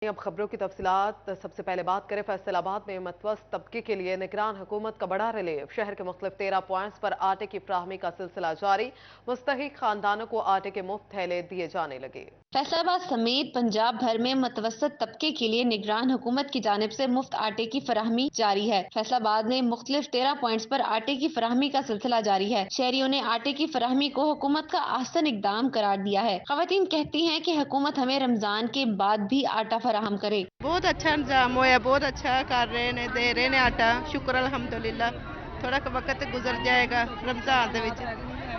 अब खबरों की तफसीलात। सबसे पहले बात करें फैसलाबाद में मतवस्त तबके के लिए निगरान हुकूमत का बड़ा रिलीफ। शहर के मुख्तलिफ 13 पॉइंट्स पर आटे की फ्राहमी का सिलसिला जारी। मुस्तहिक खानदानों को आटे के मुफ्त थैले दिए जाने लगे। फैसलाबाद समेत पंजाब भर में मतवसत तबके के लिए निगरान हुकूमत की जानिब से मुफ्त आटे की फराहमी जारी है। फैसलाबाद में मुख्तलिफ 13 पॉइंट्स पर आटे की फराहमी का सिलसिला जारी है। शहरियों ने आटे की फराहमी को हुकूमत का आसान इकदाम करार दिया है। खवातीन कहती हैं कि हुकूमत हमें रमजान के बाद भी आटा फराहम करे। बहुत अच्छा इंतजाम होया, बहुत अच्छा कर रहे ने, दे रहे ने आटा। शुक्र अल्हम्दुलिल्लाह। थोड़ा वक्त गुजर जाएगा रमजान दे विच।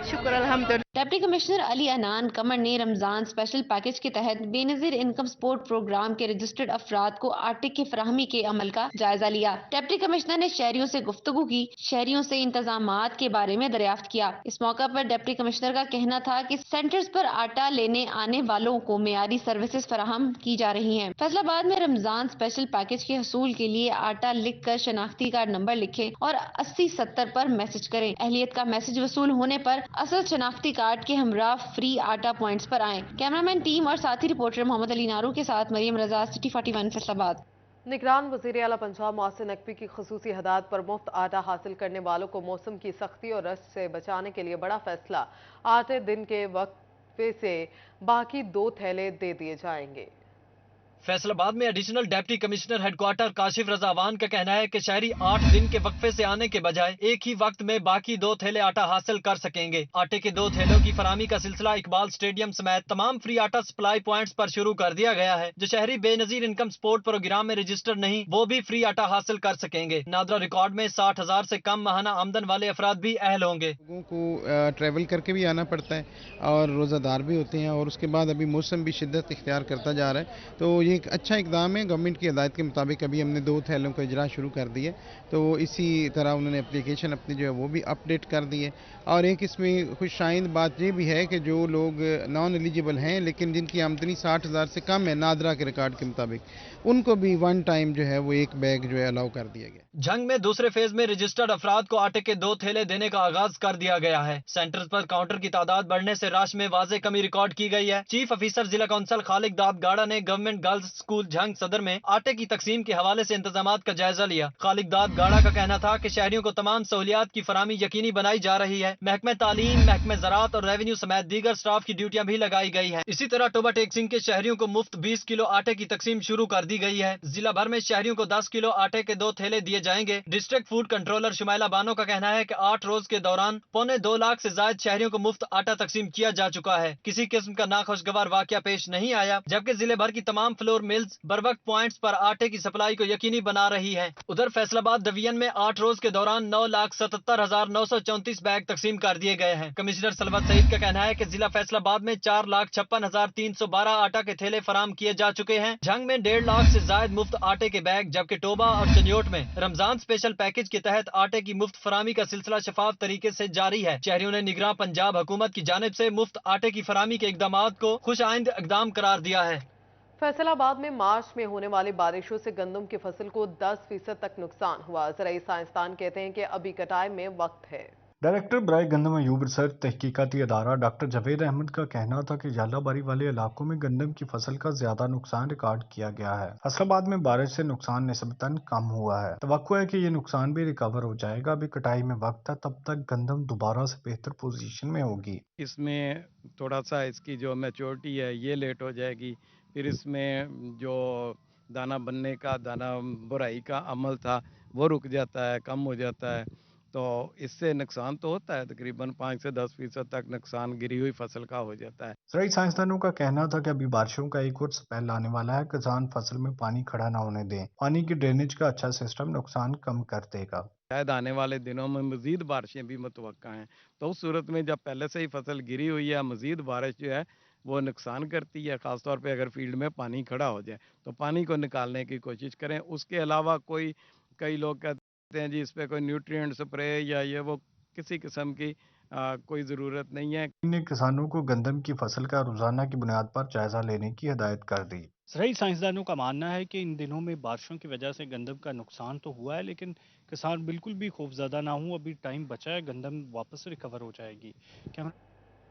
शुक्र अल्हम्दुलिल्लाह। डिप्टी कमिश्नर अली अनान कमर ने रमजान स्पेशल पैकेज के तहत बेनजीर इनकम सपोर्ट प्रोग्राम के रजिस्टर्ड अफराद को आटे की फराहमी के अमल का जायजा लिया। डिप्टी कमिश्नर ने शहरियों से गुफ्तगू की, शहरियों से इंतजामात के बारे में दरियाफ्त किया। इस मौका पर डिप्टी कमिश्नर का कहना था कि सेंटर्स पर आटा लेने आने वालों को मेयारी सर्विसेज फराहम की जा रही हैं। फैसलाबाद में रमजान स्पेशल पैकेज के हसूल के लिए आटा लिख कर शनाख्ती कार्ड नंबर लिखें और 8070 पर मैसेज करें। अहलियत का मैसेज वसूल होने पर असल शनाख्ती कार्ड के हमरा फ्री आटा पॉइंट्स पर आएं। कैमरामैन टीम और साथी रिपोर्टर मोहम्मद अली नारू के साथ मरियम रजा, सिटी 41 फैसलाबाद। निगरान वज़ीर आला पंजाब मोहसिन नकवी की खुसूसी हदायत पर मुफ्त आटा हासिल करने वालों को मौसम की सख्ती और रश से बचाने के लिए बड़ा फैसला। आटे दिन के वक्फे से बाकी 2 थैले दे दिए जाएंगे। फैसलाबाद में additional deputy commissioner headquarter Kashif Raza Awan का कहना है कि शहरी 8 दिन के वक्फे से आने के बजाय एक ही वक्त में बाकी 2 थैले आटा हासिल कर सकेंगे। आटे के 2 थैलों की फराहमी का सिलसिला इकबाल स्टेडियम समेत तमाम फ्री आटा सप्लाई पॉइंट्स पर शुरू कर दिया गया है। जो शहरी बेनजीर इनकम सपोर्ट प्रोग्राम में रजिस्टर नहीं, वो भी फ्री आटा हासिल कर सकेंगे। नादरा रिकॉर्ड में 60,000 से कम माहाना आमदन वाले अफराद भी अहल होंगे। लोगों को ट्रैवल करके भी आना पड़ता है और रोज़ादार भी होते हैं, और उसके बाद अभी मौसम भी शिद्दत इख्तियार करता जा रहा है, तो ये एक अच्छा इकदाम है। गवर्नमेंट की हिदायत के मुताबिक अभी हमने 2 थैलों का इजरा शुरू कर दिया, तो इसी तरह उन्होंने एप्लीकेशन अपनी जो है वो भी अपडेट कर दी है। और एक इसमें खुशाइंद बात ये भी है कि जो लोग नॉन एलिजिबल हैं लेकिन जिनकी आमदनी 60,000 से कम है नादरा के रिकॉर्ड के मुताबिक, उनको भी वन टाइम जो है वो एक बैग जो है अलाउ कर दिया गया। जंग में दूसरे फेज में रजिस्टर्ड अफराद को आटे के 2 थैले देने का आगाज कर दिया गया है। सेंटर्स पर काउंटर की तादाद बढ़ने से रश में वाजे कमी रिकॉर्ड की गई है। चीफ ऑफिसर जिला काउंसिल खालिक दाद गाड़ा ने गवर्नमेंट गर्ल्स स्कूल झंग सदर में आटे की तकसीम के हवाले से इंतजामात का जायजा लिया। खालिक दाद गाड़ा का कहना था कि शहरियों को तमाम सहूलियात की फराहमी यकीनी बनाई जा रही है। महकमे तालीम, महकमे ज़राअत और रेवेन्यू समेत दीगर स्टाफ की ड्यूटियां भी लगाई गई है। इसी तरह टोबा टेक्सिंग के शहरियों को मुफ्त 20 किलो आटे की तकसीम शुरू कर दी गई है। जिला भर में शहरियों को 10 किलो आटे के 2 थैले दिए जाएंगे। District food controller Shumaila Bano का कहना है कि 8 रोज के दौरान 2.25 लाख से ज्यादा शहरियों को मुफ्त आटा तकसीम किया जा चुका है। किसी किस्म का नाखुशगवार वाकया पेश नहीं आया, जबकि जिले भर की तमाम फ्लोर मिल्स बरवक्त पॉइंट्स पर आटे की सप्लाई को यकीनी बना रही है। उधर फैसलाबाद डिवीजन में 8 रोज के दौरान 9,77,934 बैग तकसीम कर दिए गए हैं। कमिश्नर सलवत सईद का कहना है कि जिला फैसलाबाद में 4,56,312 आटा के थैले फराम किए जा चुके हैं। झंग में 1.5 लाख से ज्यादा मुफ्त आटे के बैग, जबकि टोबा और चंजोट में रमजान स्पेशल पैकेज के तहत आटे की मुफ्त फराहमी का सिलसिला शफाफ तरीके से जारी है। शहरियों ने निगरान पंजाब हुकूमत की जानिब से मुफ्त आटे की फराहमी के इकदामात को खुशाइंद इकदाम करार दिया है। फैसलाबाद में मार्च में होने वाली बारिशों से गंदम की फसल को 10% तक नुकसान हुआ। ज़राई साइंसदान कहते हैं कि अभी कटाई में वक्त है। डायरेक्टर बराए गंदम अयूब रिसर्च तहकीकाती अदारा डॉक्टर जावेद अहमद का कहना था कि झालाबारी वाले इलाकों में गंदम की फसल का ज्यादा नुकसान रिकॉर्ड किया गया है। फैसलाबाद में बारिश से नुकसान निस्बतन कम हुआ है। तवक्को है कि ये नुकसान भी रिकवर हो जाएगा। अभी कटाई में वक्त है, तब तक गंदम दोबारा से बेहतर पोजीशन में होगी। इसमें थोड़ा सा इसकी जो मैच्योरिटी है ये लेट हो जाएगी। फिर इसमें जो दाना बनने का, दाना बुराई का अमल था वो रुक जाता है, कम हो जाता है। तो इससे नुकसान तो होता है, तकरीबन 5 से 10% तक नुकसान गिरी हुई फसल का हो जाता है। ज़राई साइंसदानों का कहना था कि अभी बारिशों का एक और स्पेल आने वाला है। किसान फसल में पानी खड़ा ना होने दें। पानी की ड्रेनेज का अच्छा सिस्टम नुकसान कम कर देगा। शायद आने वाले दिनों में मजीद बारिशें भी मुतवक्का हैं। तो उस सूरत में जब पहले से ही फसल गिरी हुई है, मजीद बारिश जो है वो नुकसान करती है। ख़ासतौर पे अगर फील्ड में पानी खड़ा हो जाए तो पानी को निकालने की कोशिश करें। उसके अलावा कई लोग कहते हैं जी इस पे कोई न्यूट्रिएंट स्प्रे या ये वो, किसी किस्म की कोई ज़रूरत नहीं है। ने किसानों को गंदम की फसल का रोजाना की बुनियाद पर जायजा लेने की हिदायत कर दी। ज़राई साइंसदानों का मानना है कि इन दिनों में बारिशों की वजह से गंदम का नुकसान तो हुआ है, लेकिन किसान बिल्कुल भी खौफजदा ना हो। अभी टाइम बचा है, गंदम वापस रिकवर हो जाएगी। क्या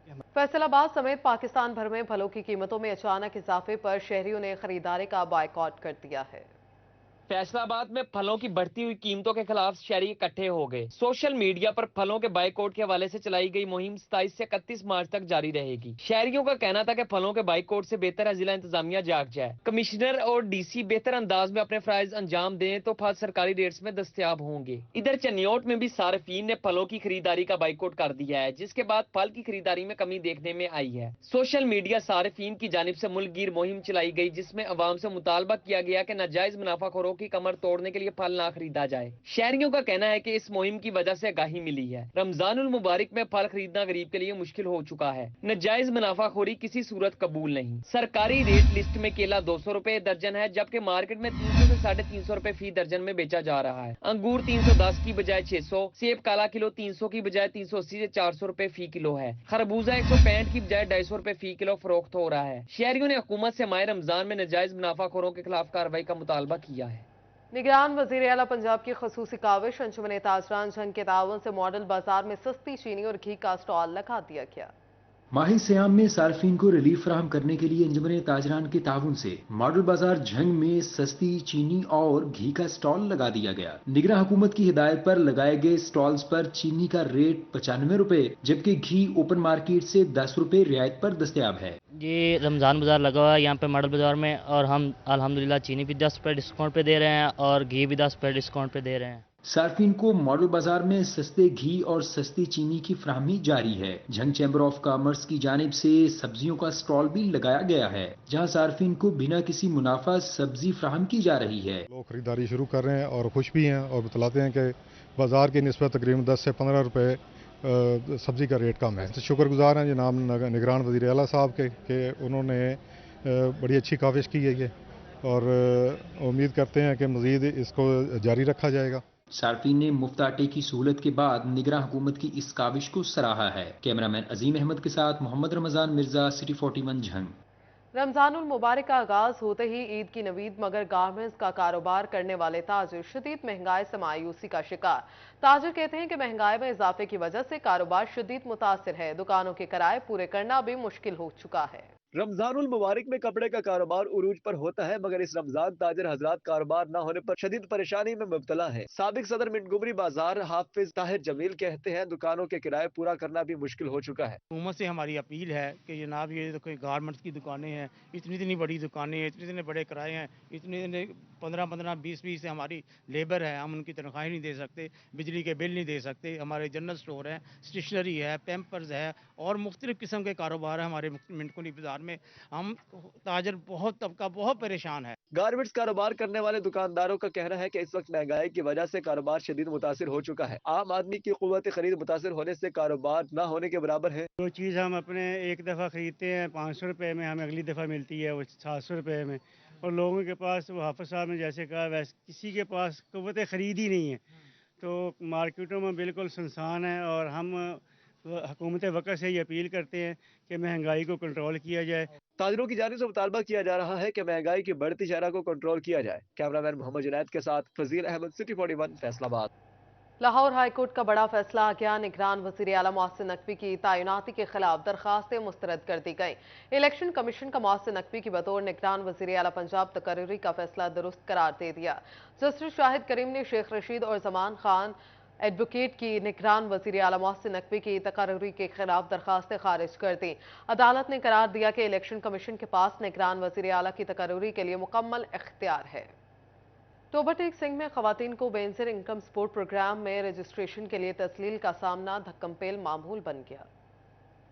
फैसलाबाद समेत पाकिस्तान भर में फलों की कीमतों में अचानक इजाफे पर शहरियों ने खरीदारी का बायकॉट कर दिया है। फैसलाबाद में फलों की बढ़ती हुई कीमतों के खिलाफ शहरी इकट्ठे हो गए। सोशल मीडिया पर फलों के बाइकआउट के हवाले से चलाई गई मुहिम 27 से 31 मार्च तक जारी रहेगी। शहरियों का कहना था कि फलों के बाइकआउट से बेहतर है जिला इंतजामिया जाग जाए, कमिश्नर और डीसी बेहतर अंदाज में अपने फराइज अंजाम दें तो फल सरकारी रेट्स में दस्तयाब होंगे। इधर चनियोट में भी सार्फिन ने फलों की खरीदारी का बाइकआउट कर दिया है, जिसके बाद फल की खरीदारी में कमी देखने में आई है। सोशल मीडिया सार्फिन की जानिब से मुल्कगीर मुहिम चलाई गई, जिसमें अवाम से मुतालबा किया गया कि नाजायज मुनाफाखोरों की कमर तोड़ने के लिए फल ना खरीदा जाए। शहरियों का कहना है कि इस मुहिम की वजह से आगाही मिली है। रमजानुल मुबारक में फल खरीदना गरीब के लिए मुश्किल हो चुका है। नाजायज मुनाफाखोरी किसी सूरत कबूल नहीं। सरकारी रेट लिस्ट में केला 200 रुपए दर्जन है, जबकि मार्केट में 300 से 350 रुपए फी दर्जन में बेचा जा रहा है। अंगूर 310 की बजाय 600, सेब काला किलो 300 की बजाय 380 से 400 रुपए फी किलो है। खरबूजा 165 की बजाय 250 रुपए फी किलो फरोख्त हो रहा है। शहरियों ने हुकूमत से माह रमजान में नाजायज मुनाफाखोरों के खिलाफ कार्रवाई का मुतालबा किया है। निगरान वजीर आला पंजाब की खसूसी काविश अंजुमन ताजरान जंग के ताउन से मॉडल बाजार में सस्ती चीनी और घी का स्टॉल लगा दिया गया। माही सियाम में सार्फिन को रिलीफ फराहम करने के लिए अंजुमन ताजरान के ताउन से मॉडल बाजार झंग में सस्ती चीनी और घी का स्टॉल लगा दिया गया। निगरान हुकूमत की हिदायत पर लगाए गए स्टॉल्स पर चीनी का रेट 95 रुपए, जबकि घी ओपन मार्केट से 10 रुपए रियायत पर दस्तयाब है। ये रमज़ान बाजार लगा हुआ है यहाँ पे मॉडल बाजार में, और हम अल्हम्दुलिल्लाह चीनी भी 10 रुपये डिस्काउंट पे दे रहे हैं और घी भी 10 रुपये डिस्काउंट पे दे रहे हैं। सार्फिन को मॉडल बाजार में सस्ते घी और सस्ती चीनी की फराहमी जारी है। झंग चैम्बर ऑफ कॉमर्स की जानिब से सब्जियों का स्टॉल भी लगाया गया है, जहां सार्फिन को बिना किसी मुनाफा सब्जी फराहम की जा रही है। लोग खरीदारी शुरू कर रहे हैं और खुश भी हैं और बतलाते हैं कि बाजार की निस्बत तकरीबन 10 से 15 रुपए सब्जी का रेट कम है। तो शुक्रगुजार हैं जनाब निगरान वज़ीर आला साहब के उन्होंने बड़ी अच्छी काविश की है ये, और उम्मीद करते हैं कि मज़ीद इसको जारी रखा जाएगा। सार्फिन ने मुफ्त आटे की सहूलत के बाद निगरान हुकूमत की इस काविश को सराहा है। कैमरामैन अजीम अहमद के साथ मोहम्मद रमजान मिर्जा, सिटी 41 झंग। रमजानुल मुबारक का आगाज होते ही ईद की नवीद, मगर गारमेंट्स का कारोबार करने वाले ताजिर शदीद महंगाई से मायूसी का शिकार। ताजिर कहते हैं कि महंगाई में इजाफे की वजह से कारोबार शदीद मुतासिर है। दुकानों के किराए पूरे करना भी मुश्किल हो चुका है। रमजानुल मुबारक में कपड़े का कारोबार उरूज पर होता है, मगर इस रमजान ताजिर हजरात कारोबार न होने पर शदीद परेशानी में मुब्तला है। साबिक सदर मिंटगुमरी बाजार हाफिज ताहिर जमील कहते हैं दुकानों के किराए पूरा करना भी मुश्किल हो चुका है। हुकूमत से हमारी अपील है कि जनाब ये कोई गारमेंट्स की दुकानें हैं, इतनी बड़ी दुकानें हैं, इतने बड़े किराए हैं, इतने 15-15, 20-20 से हमारी लेबर है, हम उनकी तनख्वाही नहीं दे सकते, बिजली के बिल नहीं दे सकते। हमारे जनरल स्टोर है, स्टेशनरी है, पैम्पर्स है और मुख्तलिफ किस्म के कारोबार है हमारे मिंटगुमरी बाजार में। हम ताजर बहुत तबका बहुत परेशान है। गारमेंट्स कारोबार करने वाले दुकानदारों का कहना है कि इस वक्त महंगाई की वजह से कारोबार शदीद मुतासिर हो चुका है। आम आदमी की कुव्वत खरीद मुतासिर होने से कारोबार न होने के बराबर है। जो चीज़ हम अपने एक दफ़ा खरीदते हैं 500 रुपये में, हमें अगली दफ़ा मिलती है वो 700 रुपये में, और लोगों के पास वो हाफिज साहब ने जैसे कहा वैसे किसी के पास कुव्वत खरीद ही नहीं है। तो मार्केटों में बिल्कुल सुनसान है, और हम हुकूमत वक़्त से ये अपील करते हैं कि महंगाई को कंट्रोल किया जाए। ताजिरों की जानिब से मुतालबा किया जा रहा है कि महंगाई की बढ़ती शरह को कंट्रोल किया जाए। कैमरामैन मोहम्मद जुनैद के साथ फजील अहमद, सिटी 41 फैसलाबाद। लाहौर हाईकोर्ट का बड़ा फैसला आ गया। निगरान वज़ीर आला मोहसिन नकवी की तैनाती के खिलाफ दरखास्तें मुस्तरद कर दी गई। इलेक्शन कमीशन का मोहसिन नकवी की बतौर निगरान वज़ीर आला पंजाब तकर्री का फैसला दुरुस्त करार दे दिया। जस्टिस शाहिद करीम ने शेख रशीद और जमान खान एडवोकेट की निगरान वज़ीर आला मोहसिन नकवी की तकर्री के खिलाफ दरखास्तें खारिज कर दी। अदालत ने करार दिया कि इलेक्शन कमीशन के पास निगरान वज़ीर आला की तकर्री के लिए मुकम्मल इख्तियार है। टोबाटेक सिंह में खवातीन को बेनजीर इनकम सपोर्ट प्रोग्राम में रजिस्ट्रेशन के लिए तस्लील का सामना धक्कमपेल मामूल बन गया।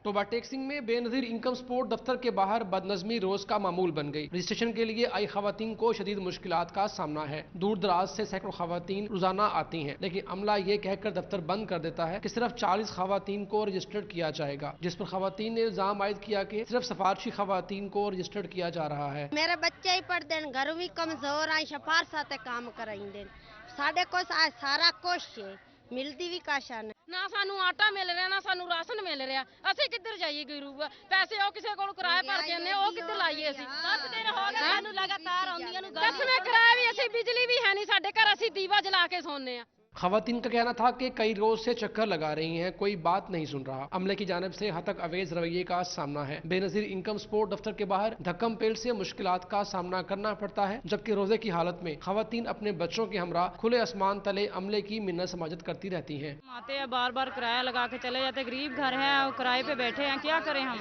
टोबाटेक सिंह में बेनजीर इनकम सपोर्ट दफ्तर के बाहर बदनज़मी रोज का मामूल बन गई। रजिस्ट्रेशन के लिए आई खवातीन को शदीद मुश्किलात का सामना है। दूर दराज से सैकड़ों खवातीन रोजाना आती हैं, लेकिन अमला ये कहकर दफ्तर बंद कर देता है कि सिर्फ 40 खवातीन को रजिस्टर्ड किया जाएगा, जिस पर खवातीन ने इल्जाम आयद किया कि सिर्फ सिफारशी खवातीन को रजिस्टर्ड किया जा रहा है। मेरे बच्चे ही पढ़ते हैं, घर भी कमजोर आई, सिफारशा ते काम कराइंदे साडे को सारा कुछ मिलती भी काशा ने ना सानू आटा मिल रहा ना सानू राशन मिल रहा। असि किधर जाइए गरीब पैसे ओ किसी को किराया भर के आने ओ किधर लाइए असि 10 दिन हो गए सानू लगातार आंदियां नु 10वें किराया भी असि बिजली भी है नहीं साडे घर, असि दीवा जला के सोने आ। खवातीन का कहना था कि कई रोज से चक्कर लगा रही हैं, कोई बात नहीं सुन रहा। अमले की जानिब से हतक अवेज रवैये का सामना है। बेनजीर इनकम सपोर्ट दफ्तर के बाहर धक्कम पेल से मुश्किलात का सामना करना पड़ता है, जबकि रोजे की हालत में खवातीन अपने बच्चों के हमरा खुले आसमान तले अमले की मिन्नत समाजत करती रहती हैं। आते हैं बार बार किराया लगा के चले जाते, गरीब घर है और किराए पे बैठे हैं, क्या करें हम।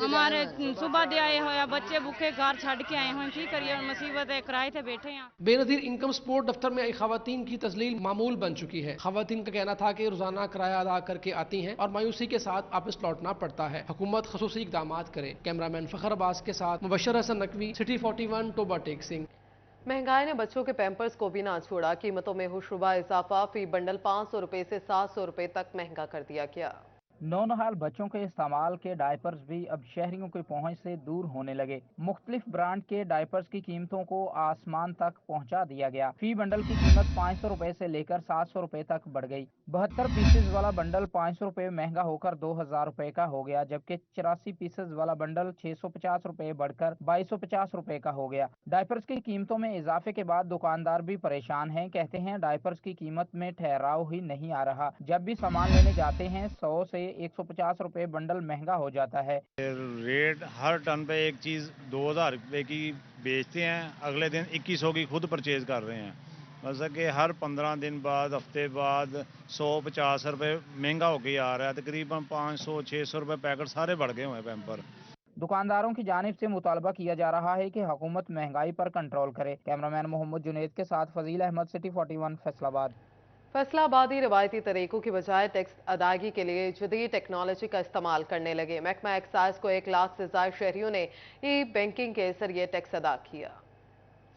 हमारे सुबह दे आए हो या बच्चे भूखे घर छड़ के आए हो, की करिए, मुसीबत है, किराए पे बैठे हैं। बेनजीर इनकम सपोर्ट दफ्तर में आई खवातीन की तजलील मामूल बन चुकी है। खवातीन का कहना था कि रोजाना किराया अदा करके आती हैं और मायूसी के साथ वापस लौटना पड़ता है। हुकूमत खसूसी इकदाम करे। कैमरामैन फखर अब्बास के साथ मुबशर हसन नकवी, सिटी 41, टोबा टेक सिंह। महंगाई ने बच्चों के पैंपर्स को भी ना छोड़ा। कीमतों में होशरुबा इजाफा, फी बंडल 500 रुपए से 700 रुपए तक महंगा कर दिया गया। नौनहाल बच्चों के इस्तेमाल के डायपर्स भी अब शहरियों की पहुंच से दूर होने लगे। मुख्तलिफ ब्रांड के डायपर्स की कीमतों को आसमान तक पहुंचा दिया गया। फी बंडल की कीमत 500 रुपए से लेकर 700 रुपए तक बढ़ गई। 72 पीसेज वाला बंडल 500 रुपए महंगा होकर 2000 रुपए का हो गया, जबकि 84 पीसेज वाला बंडल 650 रुपए बढ़कर 2250 रुपए का हो गया। डायपर्स की कीमतों में इजाफे के बाद दुकानदार भी परेशान हैं। कहते हैं डायपर्स की कीमत में ठहराव ही नहीं आ रहा। जब भी सामान लेने जाते हैं 100 से 150 रुपए बंडल महंगा हो जाता है। रेट हर टन पे एक चीज 2000 रुपए की बेचते हैं, अगले दिन 2100 की खुद परचेज कर रहे हैं। मतलब कि हर 15 दिन बाद, हफ्ते बाद 150 रुपए महंगा होके आ रहा है। तकरीबन 500-600 रुपए पैकेट सारे बढ़ गए हुए हैं पैम्पर। दुकानदारों की जानिब से मुतालबा किया जा रहा है कि हुकूमत महंगाई पर कंट्रोल करे। कैमरामैन मोहम्मद जुनेद के साथ फजील अहमद, सिटी 41, फैसलाबाद। फैसलाबादी रवायती तरीकों की बजाय टैक्स अदायगी के लिए जदीद टेक्नोलॉजी का इस्तेमाल करने लगे। महकमा एक्साइज को 1 लाख से ज्यादा शहरियों ने ई बैंकिंग के जरिए टैक्स अदा किया।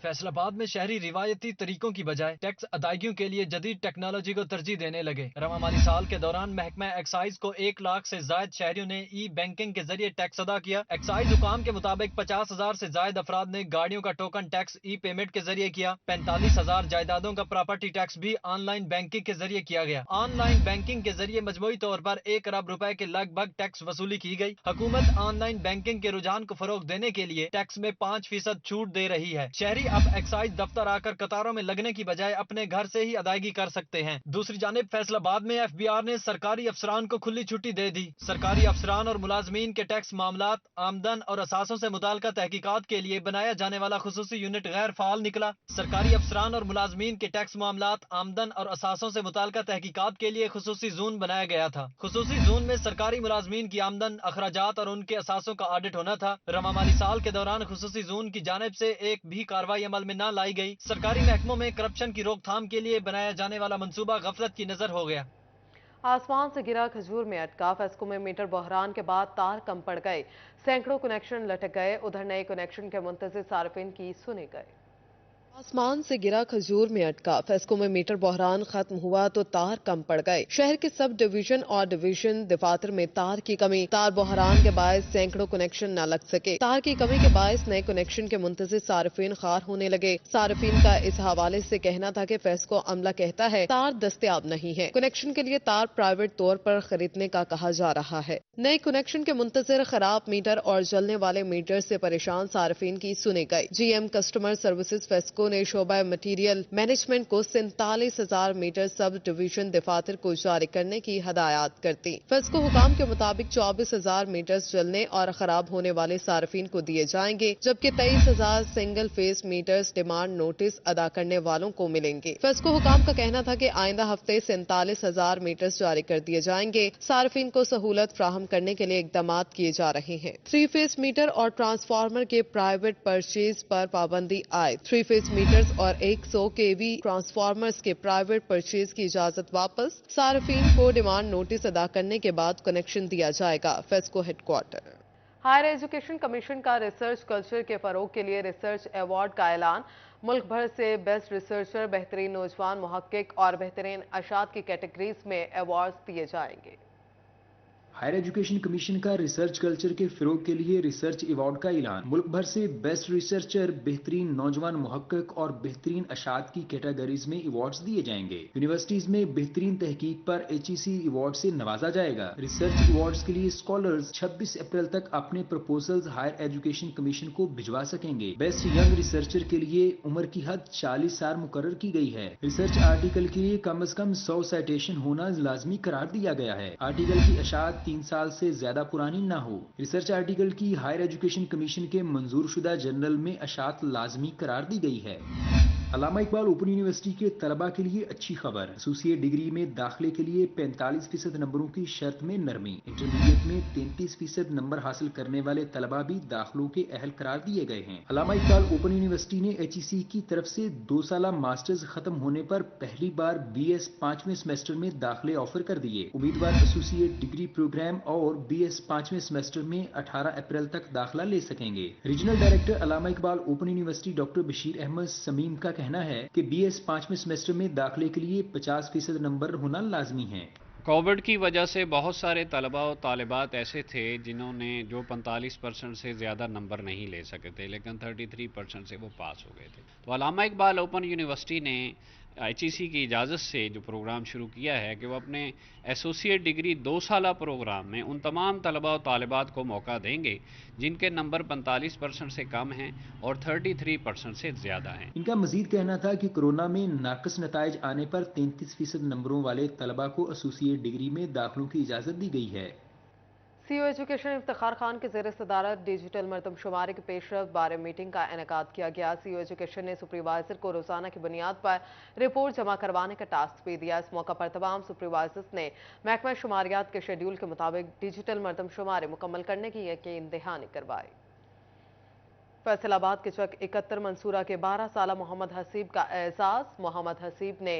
फैसलाबाद में शहरी रिवायती तरीकों की बजाय टैक्स अदायगियों के लिए जदीद टेक्नोलॉजी को तरजीह देने लगे। रवा माली साल के दौरान महकमा एक्साइज को 1 लाख से ज्यादा शहरियों ने ई बैंकिंग के जरिए टैक्स अदा किया। एक्साइज हुकाम के मुताबिक 50,000 से ज्यादा अफराद ने गाड़ियों का टोकन टैक्स ई पेमेंट के जरिए किया। 45,000 जायदादों का प्रॉपर्टी टैक्स भी ऑनलाइन बैंकिंग के जरिए किया गया। ऑनलाइन बैंकिंग के जरिए मजमूई तौर पर 1 अरब रुपए के लगभग टैक्स वसूली की गई। हुकूमत ऑनलाइन बैंकिंग के रुझान को फरोग देने के लिए टैक्स में 5% छूट दे रही है। शहरी अब एक्साइज दफ्तर आकर कतारों में लगने की बजाय अपने घर से ही अदायगी कर सकते हैं। दूसरी जानिब फैसलाबाद में FBI ने सरकारी अफसरान को खुली छुट्टी दे दी। सरकारी अफसरान और मुलाजमीन के टैक्स मामलात, आमदन और असासों से मुताल्लिका तहकीकात के लिए बनाया जाने वाला खुसूसी यूनिट गैर फाल निकला। सरकारी अफसरान और मुलाजमीन के टैक्स मामलात, आमदन और असासों से मुताल्लिका तहकीकात के लिए खुसूसी जोन बनाया गया था। खुसूसी जोन में सरकारी मुलाजमीन की आमदन, अखराजात और उनके असासों का ऑडिट होना था। रवा माली साल के दौरान खुसूसी जोन की जानिब से एक भी कार्रवाई अमल में न लाई गई। सरकारी महकमों में करप्शन की रोकथाम के लिए बनाया जाने वाला मंसूबा गफलत की नजर हो गया। आसमान से गिरा खजूर में अटका। फेस्को में मीटर बहरान के बाद तार कम पड़ गए, सैकड़ों कनेक्शन लटक गए। उधर नए कनेक्शन के मुंतज़िर सार्फिन की सुने गए। आसमान से गिरा खजूर में अटका। फेस्को में मीटर बहरान खत्म हुआ तो तार कम पड़ गए। शहर के सब डिवीजन और डिवीजन दफातर में तार की कमी। तार बहरान के बायस सैकड़ों कनेक्शन न लग सके। तार की कमी के बायस नए कनेक्शन के मुंतज़िर सार्फिन खार होने लगे। सार्फिन का इस हवाले से कहना था कि फेस्को अमला कहता है तार दस्तयाब नहीं है। कनेक्शन के लिए तार प्राइवेट तौर पर खरीदने का कहा जा रहा है। नए कनेक्शन के मुंतज़िर खराब मीटर और जलने वाले मीटर से परेशान सार्फिन की सुने गई। GM कस्टमर सर्विसेज फेस्को ने शोबा मटीरियल मैनेजमेंट को 47,000 मीटर सब डिवीजन दफातर को जारी करने की हदायत करती। फेस्को हुकाम के मुताबिक 24,000 मीटर जलने और खराब होने वाले सार्फिन को दिए जाएंगे, जबकि 23,000 single phase meters demand notice अदा करने वालों को मिलेंगे। फेस्को हुकाम का कहना था कि आइंदा हफ्ते 47,000 मीटर्स जारी कर दिए जाएंगे। सार्फिन को सहूलत फ्राहम करने के लिए इकदाम किए जा रहे हैं। 3 फेस मीटर और ट्रांसफार्मर के प्राइवेट परचेज पर पाबंदी आए। 3 फेस मीटर्स और 100 kV ट्रांसफार्मर्स के प्राइवेट परचेज की इजाजत वापस। सार्फिन को डिमांड नोटिस अदा करने के बाद कनेक्शन दिया जाएगा। FESCO headquarter. Higher education commission का रिसर्च कल्चर के फरोग के लिए रिसर्च अवार्ड का ऐलान। मुल्क भर से बेस्ट रिसर्चर, बेहतरीन नौजवान मुहक्किक और बेहतरीन अशात की कैटेगरीज में अवार्ड दिए जाएंगे। हायर एजुकेशन कमीशन का रिसर्च कल्चर के फिरोग के लिए रिसर्च अवार्ड का ऐलान। मुल्क भर से बेस्ट रिसर्चर, बेहतरीन नौजवान मुहक्किक और बेहतरीन अशात की कैटेगरीज में अवार्ड्स दिए जाएंगे। यूनिवर्सिटीज में बेहतरीन तहकीक पर HEC अवार्ड से नवाजा जाएगा। रिसर्च अवार्ड्स के लिए स्कॉलर्स 26 अप्रैल तक अपने प्रपोजल्स हायर एजुकेशन कमीशन को भिजवा सकेंगे। बेस्ट यंग रिसर्चर के लिए उम्र की हद 40 साल मुकर्रर की गई है। रिसर्च आर्टिकल के लिए कम से कम 100 साइटेशन होना लाजमी करार दिया गया है। आर्टिकल की अशात 3 साल से ज्यादा पुरानी ना हो। रिसर्च आर्टिकल की हायर एजुकेशन कमीशन के मंजूर शुदा जर्नल में अशात लाजमी करार दी गई है। अल्लामा इकबाल ओपन यूनिवर्सिटी के तलबा के लिए अच्छी खबर। एसोसिएट डिग्री में दाखिले के लिए 45% नंबरों की शर्त में नरमी। इंटरमीडिएट में 33% नंबर हासिल करने वाले तलबा भी दाखिलों के अहल करार दिए गए हैं। अल्लामा इकबाल ओपन यूनिवर्सिटी ने HEC की तरफ से 2 साला मास्टर्स खत्म होने पर पहली बार BS 5वें सेमेस्टर में दाखिले ऑफर कर दिए। उम्मीदवार एसोसिएट डिग्री प्रोग्राम और BS 5वें सेमेस्टर में 18 अप्रैल तक दाखिला ले सकेंगे। Regional director Allama Iqbal open university doctor Bashir Ahmed Samim का कहना है कि BS 5वें सेमेस्टर में दाखिले के लिए 50% नंबर होना लाजमी है। कोविड की वजह से बहुत सारे तलबा और तालिबात ऐसे थे जिन्होंने जो 45% से ज़्यादा नंबर नहीं ले सके थे, लेकिन 33% से वो पास हो गए थे। तो अल्लामा इकबाल ओपन यूनिवर्सिटी ने HEC की इजाज़त से जो प्रोग्राम शुरू किया है कि वो अपने एसोसिएट डिग्री 2 साला प्रोग्राम में उन तमाम तलबा और तालिबात को मौका देंगे जिनके नंबर 45% से कम हैं और 33% से ज़्यादा हैं। इनका मजीद कहना था कि कोरोना में नाकस नताइज आने पर 33% नंबरों वाले तलबा को एसोसिएट डिग्री में दाखिलों की इजाज़त दी गई है। CEO एजुकेशन इफ्तिखार खान के ज़ेर सदारत डिजिटल मरदमशुमारी के पेशरफ्त बारे मीटिंग का इनेकाद किया गया। CEO एजुकेशन ने सुपरवाइजर को रोजाना की बुनियाद पर रिपोर्ट जमा करवाने का टास्क भी दिया। इस मौका पर तमाम सुपरवाइजर्स ने महकमा शुमारियात के शेड्यूल के मुताबिक डिजिटल मरदमशुमारी मुकम्मल करने की यकीन दहानी करवाई। फैसलाबाद के चक 71 मंसूरा के 12 साला मोहम्मद हसीब का एजाज। मोहम्मद हसीब ने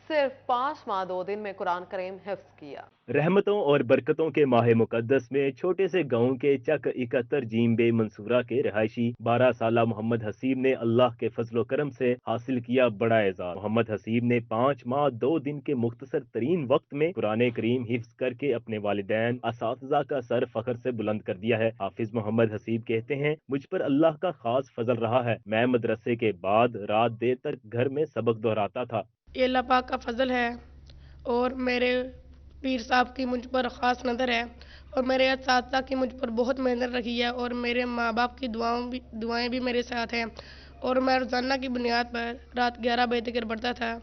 सिर्फ 5 माह 2 दिन में कुरान करीम हिफ्ज किया। रहमतों और बरकतों के माह मुकद्दस में छोटे से गांव के चक 71 जीमबे मंसूरा के रहायशी 12 साला मोहम्मद हसीब ने अल्लाह के फजलो करम से हासिल किया बड़ा एजाज। मोहम्मद हसीब ने 5 माह 2 दिन के मुख्तसर तरीन वक्त में कुरान करीम हिफ्ज करके अपने वालिदैन असातिज़ा का सर फख्र से बुलंद कर दिया है। हाफिज मोहम्मद हसीब कहते हैं, मुझ पर अल्लाह का खास फजल रहा है। मैं मदरसे के बाद रात देर तक घर में सबक दोहराता था। ये अल्लाह पाक का फजल है और मेरे पीर साहब की मुझ पर ख़ास नज़र है और मेरे असातिज़ा की मुझ पर बहुत मेहनत रखी है और मेरे माँ बाप की दुआएं भी मेरे साथ हैं और मैं रोज़ाना की बुनियाद पर रात 11 बजे तक पढ़ता था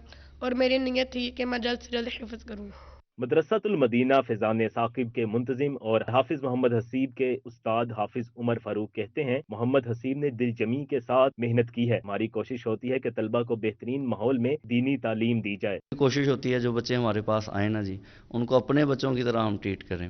और मेरी नीयत थी कि मैं जल्द से जल्द हिफ्ज़ करूँ। मदरसातुल मदीना फैजान साकिब के मुंतजिम और हाफिज मोहम्मद हसीब के उस्ताद हाफिज उमर फारूक कहते हैं, मोहम्मद हसीब ने दिलजमी के साथ मेहनत की है। हमारी कोशिश होती है कि तलबा को बेहतरीन माहौल में दीनी तालीम दी जाए। कोशिश होती है जो बच्चे हमारे पास आए ना जी, उनको अपने बच्चों की तरह हम ट्रीट करें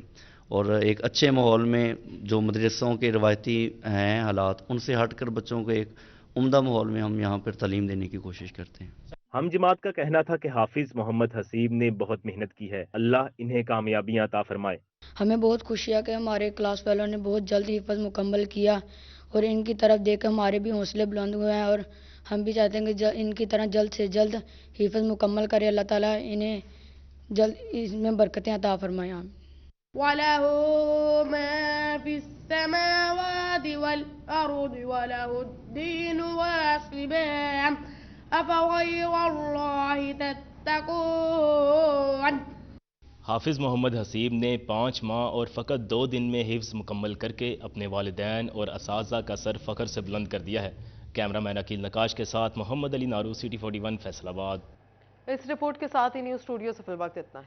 और एक अच्छे माहौल में जो मदरसों के रवायती हैं हालात उनसे हट कर बच्चों को एक उम्दा माहौल में हम यहाँ पर तालीम देने की कोशिश करते हैं। हम जमात का कहना था कि हाफिज मोहम्मद हसीब ने बहुत मेहनत की है। अल्लाह इन्हें कामयाबियां अता फरमाए। हमें बहुत खुशी है कि हमारे क्लास वालों ने बहुत जल्द हिफ्ज़ मुकम्मल किया और इनकी तरफ देख हमारे भी हौसले बुलंद हुए हैं और हम भी चाहते हैं कि इनकी तरह जल्द से जल्द हिफ्ज़ मुकम्मल करे। अल्लाह ताला इन्हें जल्द इसमें बरकतें अता फरमाए। वलहु मा फिस समावाति वल अर्दि वलहुद्दीन वासिबा अफ़ग़ैरल्लाहि तत्तक़ून। हाफिज मोहम्मद हसीब ने 5 माह और फ़कत 2 दिन में हिफ्ज़ मुकम्मल करके अपने वालिदैन और असातिज़ा का सर फ़ख्र से बुलंद कर दिया है। कैमरामैन अकील नकाश के साथ मोहम्मद अली नारू, City 41 फैसलाबाद। इस रिपोर्ट के साथ ही न्यूज़ स्टूडियो से फिल वक्त इतना ही।